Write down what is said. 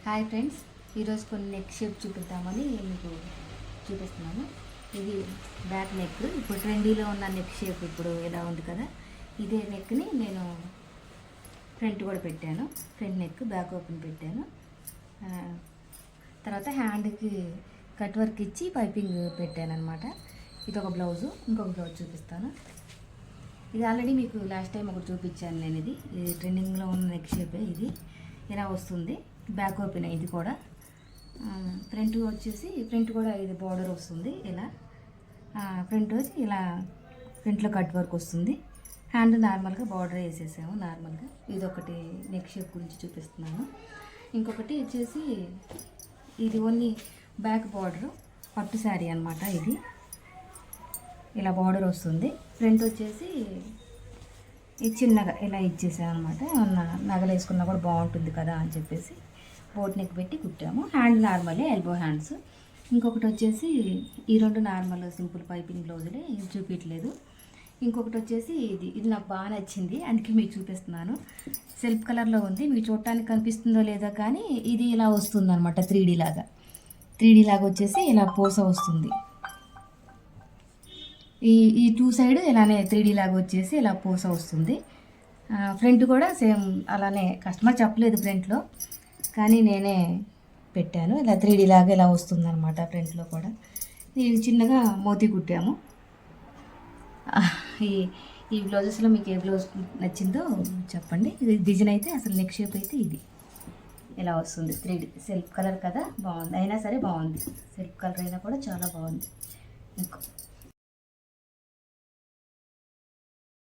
Hi friends, ఈరోజు కొన్ని neck shape చూపిద్దామని మీకు చూపిస్తున్నాను. ఇది బ్యాక్ నెక్. ఇప్పుడు ట్రెండీలో ఉన్న నెక్ షేప్ ఇప్పుడు ఎలా ఉంది కదా, ఇదే నెక్ని నేను ఫ్రంట్ కూడా పెట్టాను. ఫ్రంట్ నెక్ బ్యాక్ ఓపెన్ పెట్టాను. తర్వాత హ్యాండ్కి కట్ వర్క్ ఇచ్చి పైపింగ్ పెట్టాను అనమాట. ఇది ఒక బ్లౌజు. ఇంకొక బ్లౌజ్ చూపిస్తాను. ఇది ఆల్రెడీ మీకు లాస్ట్ టైం ఒకటి చూపించాను నేను. ఇది ట్రెండింగ్లో ఉన్న నెక్ షేపే. ఇది ఇలా వస్తుంది. Back open. ఇది కూడా ఫ్రంట్ వచ్చేసి ఫ్రంట్ కూడా ఇది బార్డర్ వస్తుంది. ఇలా ఫ్రంట్ వచ్చి ఇలా ఫ్రంట్లో కట్ వర్క్ వస్తుంది. హ్యాండ్ నార్మల్గా బార్డర్ వేసేసాము నార్మల్గా. ఇది ఒకటి నెక్ షేప్ గురించి చూపిస్తున్నాను. ఇంకొకటి వచ్చేసి ఇది ఓన్లీ బ్యాక్ బార్డరు, పట్టు శారీ అనమాట. ఇది ఇలా బార్డర్ వస్తుంది. ఫ్రంట్ వచ్చేసి ఇది చిన్నగా ఇలా ఇచ్చేసాను అనమాట. నగలు వేసుకున్నా కూడా బాగుంటుంది కదా అని చెప్పేసి బోట్ నెక్ పెట్టి కుట్టాము. హ్యాండ్ నార్మలే, ఎల్బో హ్యాండ్స్. ఇంకొకటి వచ్చేసి ఈ రెండు నార్మల్ సింపుల్ పైపింగ్ బ్లౌజులే, ఇది చూపించలేదు. ఇంకొకటి వచ్చేసి ఇది నాకు బాగా నచ్చింది, అందుకే మీకు చూపిస్తున్నాను. సెల్ఫ్ కలర్లో ఉంది. మీకు చూడటానికి కనిపిస్తుందో లేదో కానీ ఇది ఇలా వస్తుంది అనమాట. 3D లాగా వచ్చేసి ఇలా పూస వస్తుంది. ఈ టూ సైడ్ ఇలానే 3D లాగా వచ్చేసి ఇలా పూస వస్తుంది. ఫ్రంట్ కూడా సేమ్ అలానే. కస్టమర్ చెప్పలేదు ఫ్రంట్లో, కానీ నేనే పెట్టాను. ఇలా 3D లాగా ఇలా వస్తుంది అనమాట. ఫ్రంట్లో కూడా ఇది చిన్నగా మోతీ కుట్టాము. ఈ బ్లౌజెస్లో మీకు ఏ బ్లౌజ్ నచ్చిందో చెప్పండి. ఇది డిజైన్ అయితే అసలు నెక్ షేప్ అయితే ఇది ఇలా వస్తుంది. 3D సెల్ఫ్ కలర్ కదా, బాగుంది. అయినా సరే బాగుంది. సెల్ఫ్ కలర్ అయినా కూడా చాలా బాగుంది.